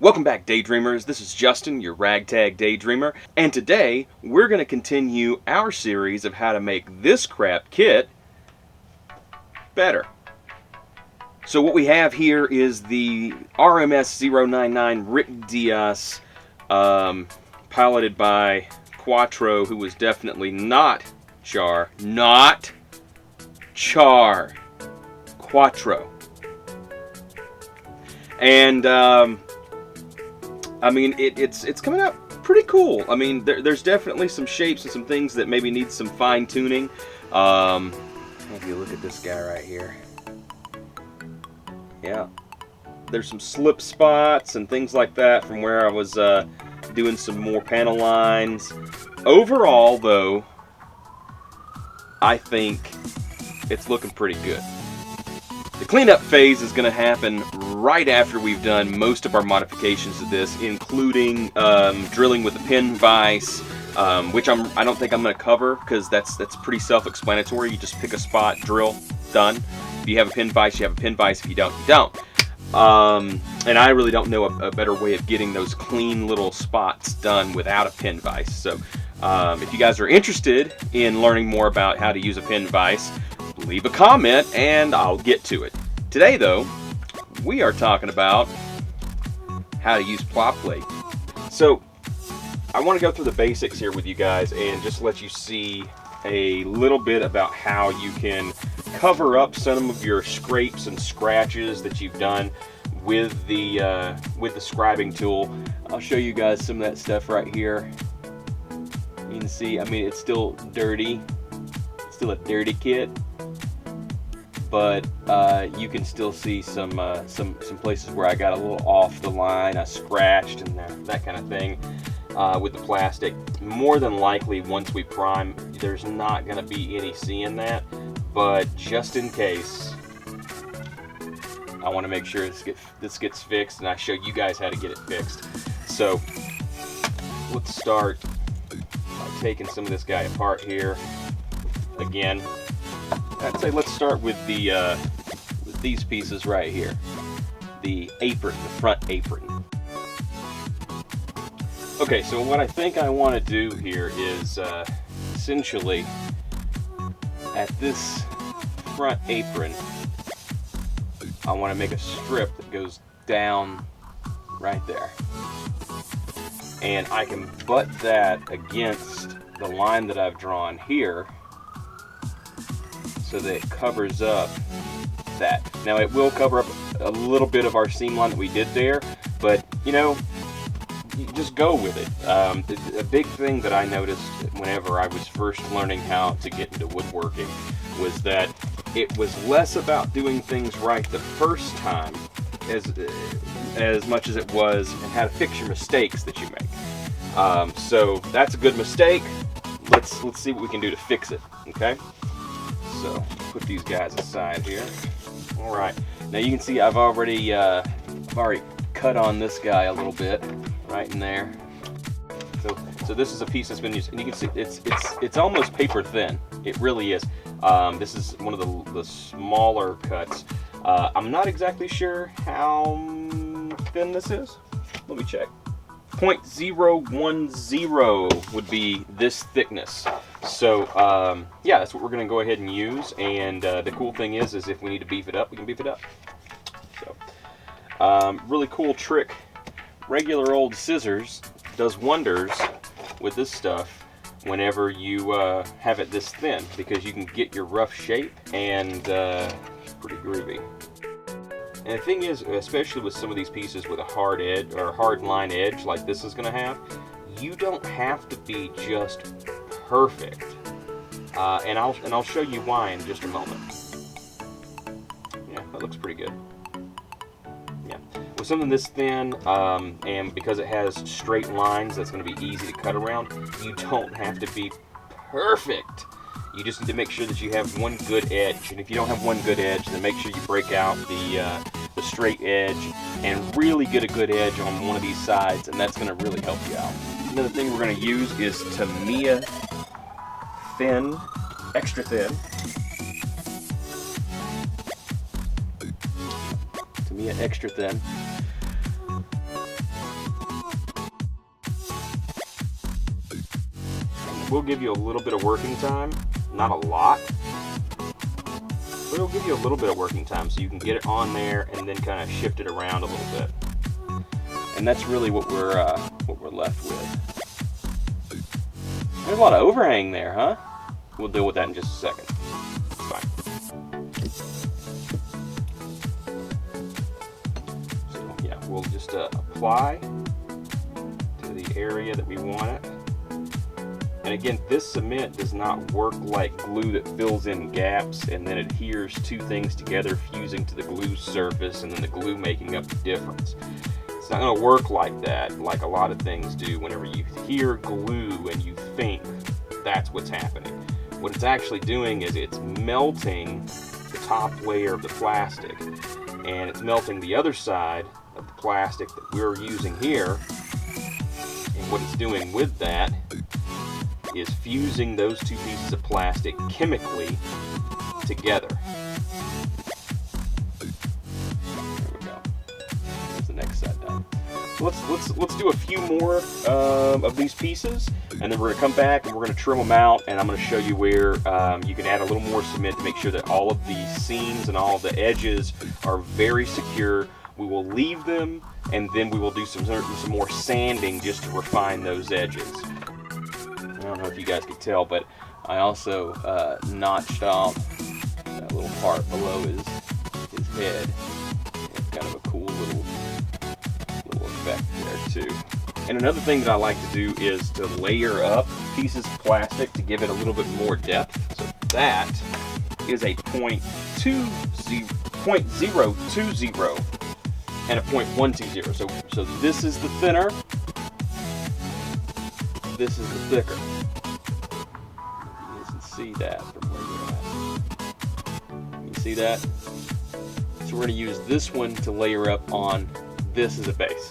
Welcome back, Daydreamers. This is Justin, your ragtag daydreamer, and today we're going to continue our series of how to make this crap kit better. So what we have here is the RMS-099 Rick Diaz, piloted by Quattro, who was definitely not Char. Quattro. And I mean, it's coming out pretty cool. I mean, there's definitely some shapes and some things that maybe need some fine tuning. If you look at this guy right here, yeah, there's some slip spots and things like that from where I was doing some more panel lines. Overall, though, I think it's looking pretty good. The cleanup phase is going to happen right after we've done most of our modifications to this, including drilling with a pin vise, which I don't think I'm going to cover because that's pretty self-explanatory. You just pick a spot, drill, done. If you have a pin vise, you have a pin vise. If you don't, you don't. And I really don't know a better way of getting those clean little spots done without a pin vise. So if you guys are interested in learning more about how to use a pin vise, leave a comment and I'll get to it. Today, though, we are talking about how to use Pla-plate. So I want to go through the basics here with you guys and just let you see a little bit about how you can cover up some of your scrapes and scratches that you've done with the scribing tool. I'll show you guys some of that stuff right here. You can see, I mean, it's still dirty. It's still a dirty kit. But you can still see some places where I got a little off the line, I scratched and that kind of thing with the plastic. More than likely, once we prime, there's not going to be any seeing that. But just in case, I want to make sure this gets fixed, and I show you guys how to get it fixed. So let's start by taking some of this guy apart here. Again, I'd say let's start with with these pieces right here. The apron, the front apron. Okay, so what I think I want to do here is essentially at this front apron, I want to make a strip that goes down right there. And I can butt that against the line that I've drawn here, so that it covers up that. Now it will cover up a little bit of our seam line that we did there, but you know, you just go with it. A big thing that I noticed whenever I was first learning how to get into woodworking was that it was less about doing things right the first time as much as it was and how to fix your mistakes that you make. So that's a good mistake. Let's see what we can do to fix it. Okay. So put these guys aside here. All right. Now you can see I've already cut on this guy a little bit right in there. So this is a piece that's been used, and you can see it's almost paper thin. It really is. This is one of the smaller cuts. I'm not exactly sure how thin this is. Let me check. 0.010 would be this thickness. So yeah, that's what we're going to go ahead and use. And the cool thing is if we need to beef it up, we can beef it up. So really cool trick. Regular old scissors does wonders with this stuff whenever you have it this thin, because you can get your rough shape, and it's pretty groovy. And the thing is, especially with some of these pieces with a hard edge or hard line edge like this is going to have, you don't have to be just perfect. And I'll show you why in just a moment. Yeah, that looks pretty good. Yeah, with something this thin, and because it has straight lines, that's going to be easy to cut around. You don't have to be perfect. You just need to make sure that you have one good edge, and if you don't have one good edge, then make sure you break out the straight edge and really get a good edge on one of these sides, and that's going to really help you out. Another thing we're going to use is Tamiya thin, extra thin. Tamiya extra thin. will give you a little bit of working time, not a lot, but it'll give you a little bit of working time so you can get it on there and then kind of shift it around a little bit. And that's really what we're left with. There's a lot of overhang there, huh? We'll deal with that in just a second. It's fine. So yeah, we'll just apply to the area that we want it. And again, this cement does not work like glue that fills in gaps and then adheres two things together, fusing to the glue surface and then the glue making up the difference. It's not going to work like that, like a lot of things do. Whenever you hear glue and you think that's what's happening. What it's actually doing is it's melting the top layer of the plastic, and it's melting the other side of the plastic that we're using here. And what it's doing with that is fusing those two pieces of plastic chemically together. There we go. There's the next side done. So let's do a few more of these pieces, and then we're going to come back and we're going to trim them out, and I'm going to show you where you can add a little more cement to make sure that all of the seams and all of the edges are very secure. We will leave them, and then we will do some more sanding just to refine those edges. I don't know if you guys could tell, but I also notched off that little part below his head. It's kind of a cool little effect there too. And another thing that I like to do is to layer up pieces of plastic to give it a little bit more depth. So that is a 0.020 and a 0.120. So this is the thinner. This is the thicker. You can see that from where you're at. You see that? So we're going to use this one to layer up on this as a base.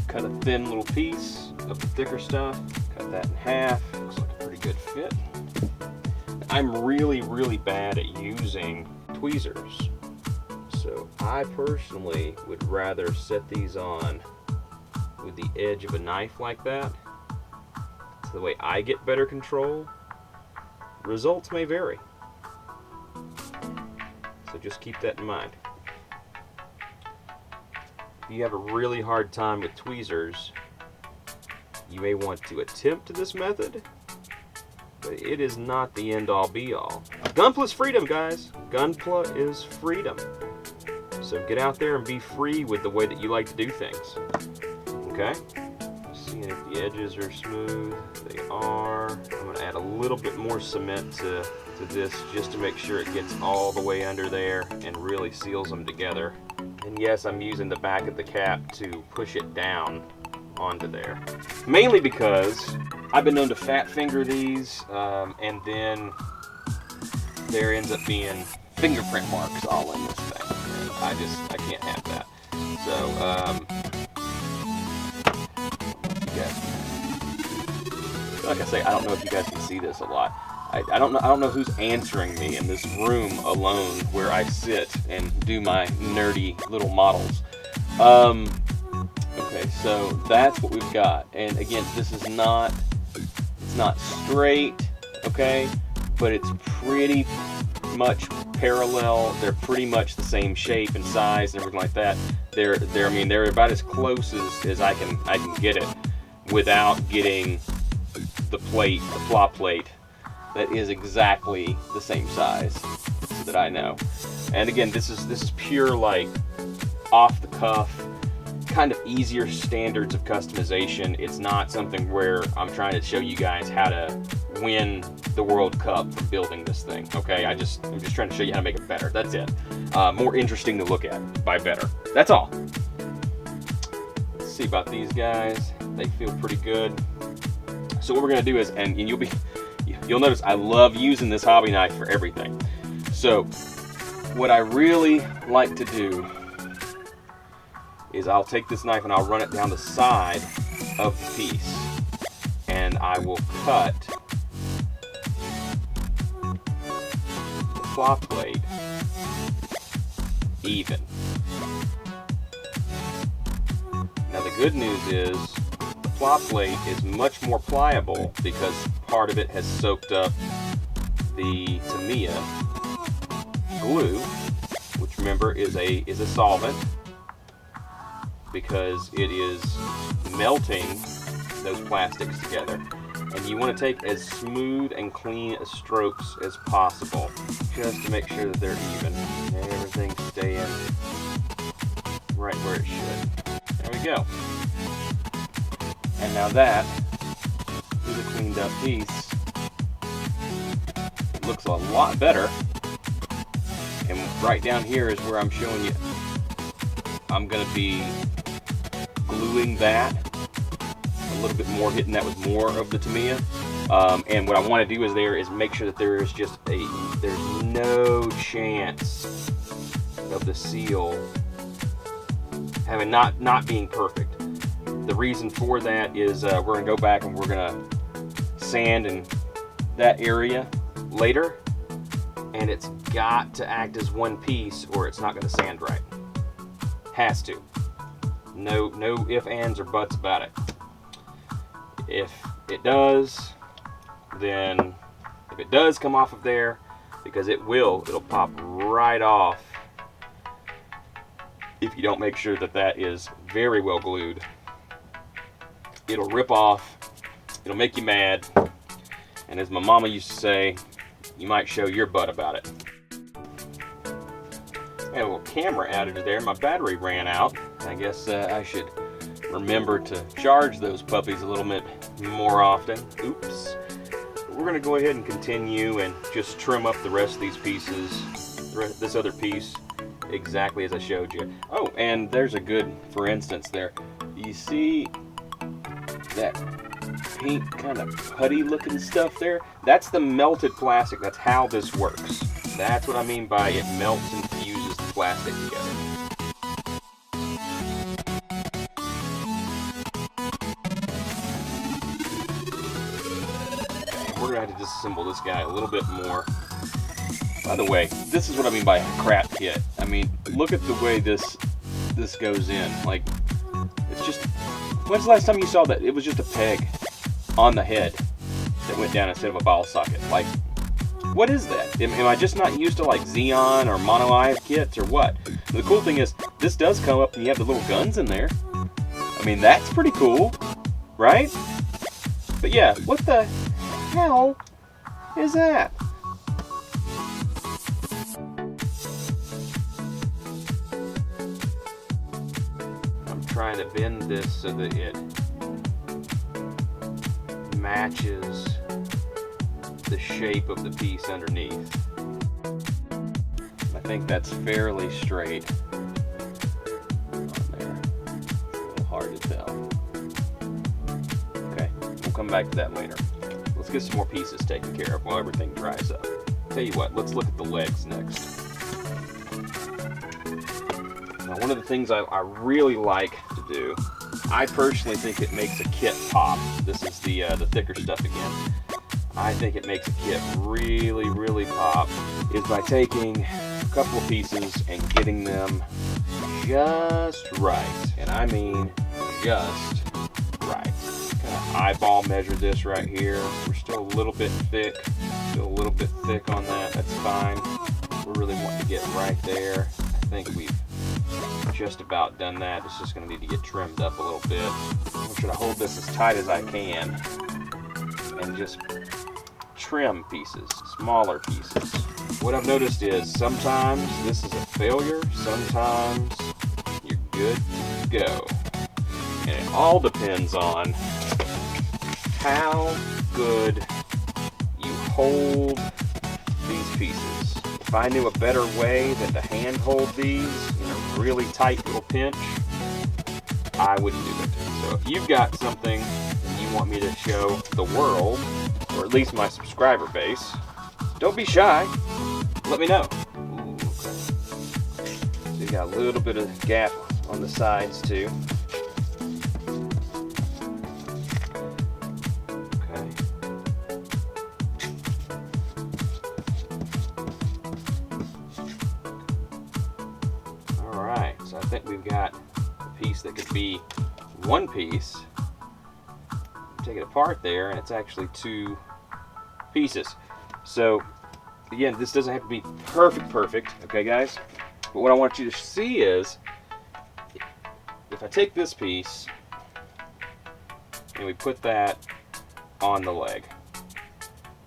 Cut a thin little piece of the thicker stuff. Cut that in half. Looks like a pretty good fit. I'm really bad at using tweezers. So I personally would rather set these on with the edge of a knife like that. It's the way I get better control. Results may vary. So just keep that in mind. If you have a really hard time with tweezers, you may want to attempt this method, but it is not the end-all be-all. Gunpla is freedom, guys. Gunpla is freedom. So get out there and be free with the way that you like to do things. Okay? Seeing if the edges are smooth. They are. I'm going to add a little bit more cement to this just to make sure it gets all the way under there and really seals them together. And yes, I'm using the back of the cap to push it down onto there. Mainly because I've been known to fat finger these, and then there ends up being fingerprint marks all in this thing. And I can't have that. So, like I say, I don't know if you guys can see this a lot. I don't know who's answering me in this room alone where I sit and do my nerdy little models. Okay, so that's what we've got. And again, this is not, it's not straight, okay, but it's pretty much parallel. They're pretty much the same shape and size and everything like that. They're about as close as I can get it without getting the plate, the Pla-plate that is exactly the same size that I know. And again, this is pure, like, off the cuff, kind of easier standards of customization. It's not something where I'm trying to show you guys how to win the World Cup from building this thing. Okay, I'm just trying to show you how to make it better. That's it. More interesting to look at by better. That's all. Let's see about these guys. They feel pretty good. So what we're gonna do is, and you'll notice I love using this hobby knife for everything. So what I really like to do is I'll take this knife and I'll run it down the side of the piece, and I will cut the Pla-plate even. Now the good news is the Pla-plate is much more pliable because part of it has soaked up the tamiya glue, which remember is a solvent, because it is melting those plastics together. And you want to take as smooth and clean as strokes as possible, just to make sure that they're even and everything's staying right where it should. There we go. And now that is a cleaned up piece. It looks a lot better. And right down here is where I'm showing you. I'm going to be gluing that a little bit more, hitting that with more of the tamiya. And what I want to do is make sure that there's no chance of the seal having not being perfect. The reason for that is we're going to go back and we're going to sand in that area later, and it's got to act as one piece or it's not going to sand right. Has to. No ifs, ands, or buts about it. If it does, then if it does come off of there, because it'll pop right off if you don't make sure that that is very well glued. It'll rip off, it'll make you mad, and as my mama used to say, you might show your butt about it. I had a little camera outage there, my battery ran out. I guess I should remember to charge those puppies a little bit more often. Oops. We're going to go ahead and continue and just trim up the rest of these pieces, this other piece, exactly as I showed you. Oh, and there's a good, for instance there. You see that pink kind of putty looking stuff there? That's the melted plastic. That's how this works. That's what I mean by it melts and fuses the plastic together. We're going to have to disassemble this guy a little bit more. By the way, this is what I mean by a crap kit. I mean, look at the way this goes in. Like, it's just... When's the last time you saw that? It was just a peg on the head that went down instead of a ball socket. Like, what is that? Am I just not used to like Xeon or Mono Eye kits or what? The cool thing is, this does come up and you have the little guns in there. I mean, that's pretty cool, right? But yeah, what the hell is that? I'm trying to bend this so that it matches the shape of the piece underneath. I think that's fairly straight on there. It's a little hard to tell. Okay, we'll come back to that later. Let's get some more pieces taken care of while everything dries up. Tell you what, let's look at the legs next. Now, one of the things I really like to do, I personally think it makes a kit pop. This is the thicker stuff again. I think it makes a kit really, really pop is by taking a couple of pieces and getting them just right. And I mean just right. Kind of eyeball measure this right here. We're still a little bit thick. Still a little bit thick on that. That's fine. We really want to get right there. I think we've just about done that. It's just going to need to get trimmed up a little bit. I'm trying to hold this as tight as I can and just trim pieces, smaller pieces. What I've noticed is sometimes this is a failure, sometimes you're good to go. And it all depends on how good you hold these pieces. If I knew a better way than to hand hold these in a really tight little pinch, I wouldn't do it. So if you've got something and you want me to show the world, or at least my subscriber base, don't be shy. Let me know. Ooh, okay. So you got a little bit of gap on the sides too. Okay. All right. So I think we've got a piece that could be one piece take it apart there, and it's actually 2 pieces. So again, this doesn't have to be perfect, okay guys? But what I want you to see is, if I take this piece and we put that on the leg,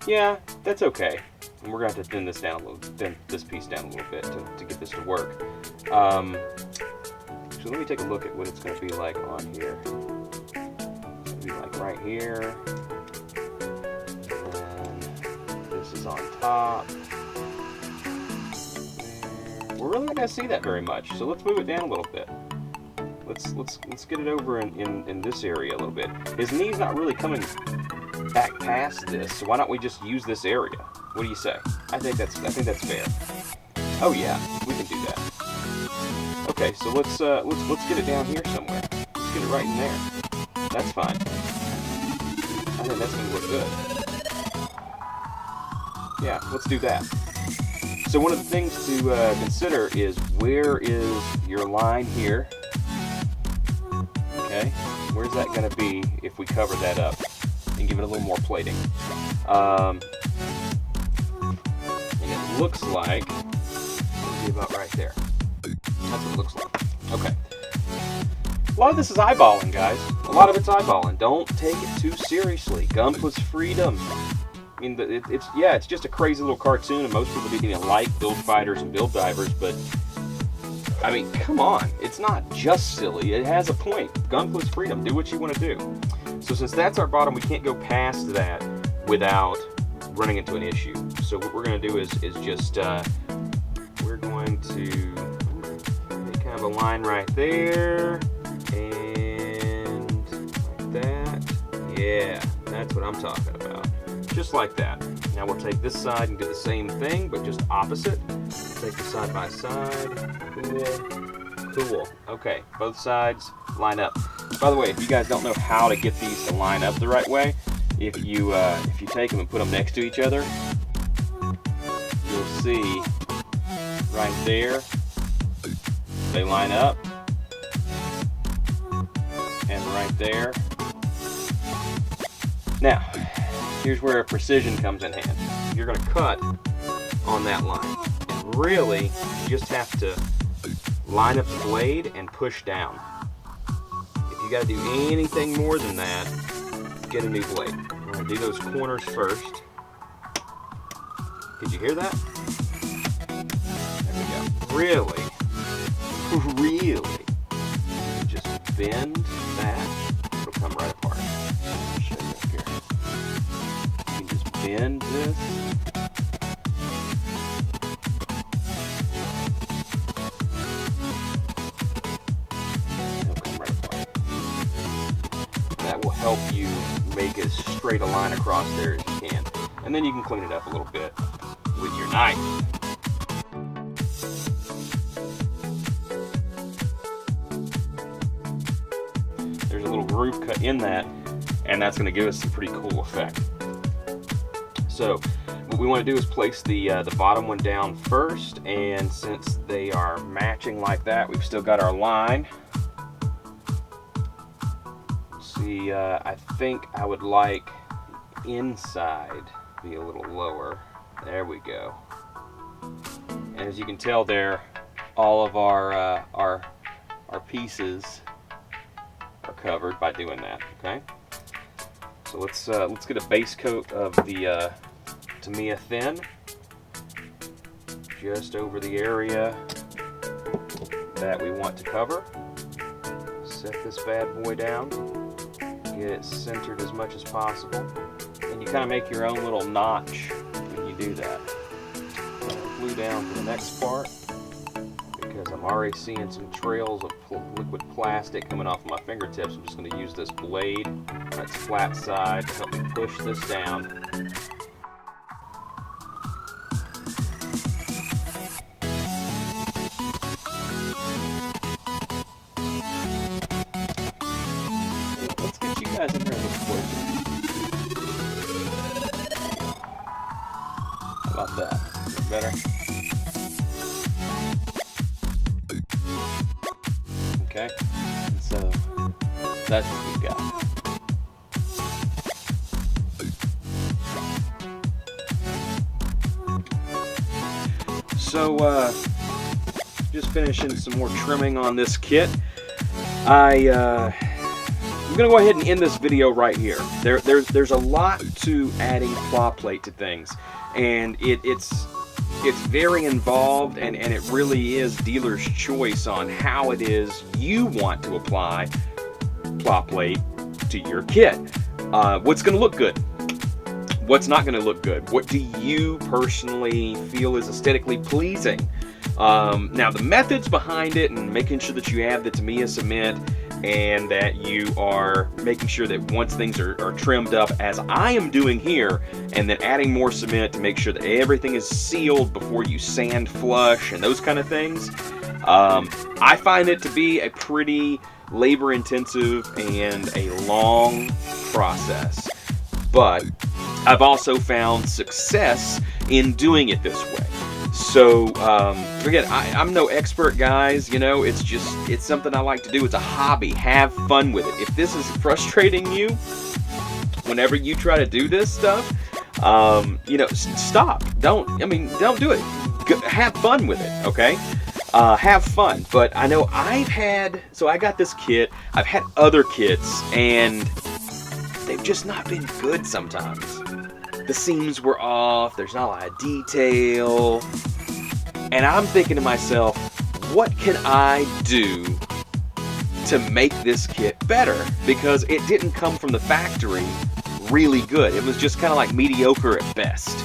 yeah, that's okay. And we're going to have to thin this down a little, thin this piece down a little bit to get this to work. So let me take a look at what it's going to be like on here. It's going to be like right here. And this is on top. We're really not going to see that very much, so let's move it down a little bit. Let's get it over in this area a little bit. His knee's not really coming back past this, so why don't we just use this area? What do you say? I think that's fair. Oh yeah, we can do that. Okay, so let's get it down here somewhere. Let's get it right in there. That's fine. I think that's gonna look good. Yeah, let's do that. So one of the things to consider is, where is your line here? Okay, where's that going to be if we cover that up and give it a little more plating? And it looks like it'll be about right there. That's what it looks like. Okay. A lot of this is eyeballing, guys. A lot of it's eyeballing. Don't take it too seriously. Gunpla's freedom. I mean, it's just a crazy little cartoon, and most people didn't like build fighters and build divers, but I mean, come on. It's not just silly. It has a point. Gunpla's freedom. Do what you want to do. So since that's our bottom, we can't go past that without running into an issue. So what we're going to do is just, we're going to make kind of a line right there, and like that. Yeah, that's what I'm talking about. Just like that. Now we'll take this side and do the same thing, but just opposite. Take the side by side. Cool. Okay, both sides line up. By the way, if you guys don't know how to get these to line up the right way, if you take them and put them next to each other, you'll see right there they line up, and right there. Now, here's where precision comes in hand. You're going to cut on that line. And really, you just have to line up the blade and push down. If you got to do anything more than that, get a new blade. We're going to do those corners first. Did you hear that? There we go. Really, just bend that. It'll come right apart. I'll show you up here. You can just bend this. Help you make as straight a line across there as you can. And then you can clean it up a little bit with your knife. There's a little groove cut in that, and that's going to give us some pretty cool effect. So what we want to do is place the bottom one down first, and since they are matching like that, we've still got our line. I think I would like the inside to be a little lower. There we go. And as you can tell there, all of our pieces are covered by doing that. Okay. So let's get a base coat of the Tamiya thin just over the area that we want to cover. Set this bad boy down. Get it centered as much as possible, and you kind of make your own little notch when you do that. I'm going to glue down to the next part because I'm already seeing some trails of liquid plastic coming off of my fingertips. I'm just going to use this blade, that's flat side, to help me push this down. In here How about that? Is it better? Okay, so that's what we've got. so just finishing some more trimming on this kit. I'm gonna go ahead and end this video right here. There's a lot to adding Pla-plate to things, and it's very involved, and it really is dealer's choice on how it is you want to apply Pla-plate to your kit. What's gonna look good? What's not gonna look good? What do you personally feel is aesthetically pleasing? Now the methods behind it, and making sure that you have the Tamiya cement, and that you are making sure that once things are trimmed up, as I am doing here, and then adding more cement to make sure that everything is sealed before you sand flush and those kind of things. I find it to be a pretty labor intensive and a long process, but I've also found success in doing it this way. So again, I'm no expert, guys. You know, it's something I like to do. It's a hobby. Have fun with it. If this is frustrating you whenever you try to do this stuff, you know, stop. Don't do it. Have fun with it, okay? Have fun. But I know I got this kit. I've had other kits, and they've just not been good sometimes. The seams were off, there's not a lot of detail, and I'm thinking to myself, what can I do to make this kit better? Because it didn't come from the factory really good. It was just kind of like mediocre at best.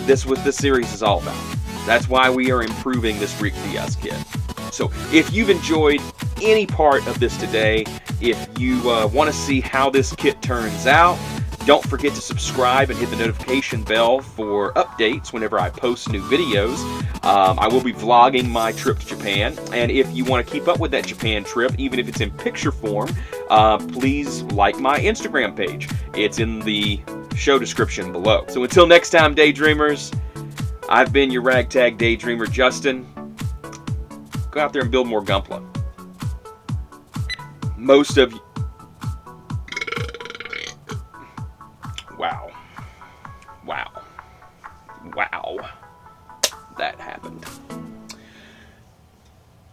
This is what this series is all about. That's why we are improving this Rick Diaz kit. So if you've enjoyed any part of this today, if you want to see how this kit turns out, don't forget to subscribe and hit the notification bell for updates whenever I post new videos. I will be vlogging my trip to Japan, and if you want to keep up with that Japan trip, even if it's in picture form, please like my Instagram page. It's in the show description below. So until next time, Daydreamers, I've been your ragtag daydreamer, Justin. Go out there and build more Gunpla. Most of you... Wow.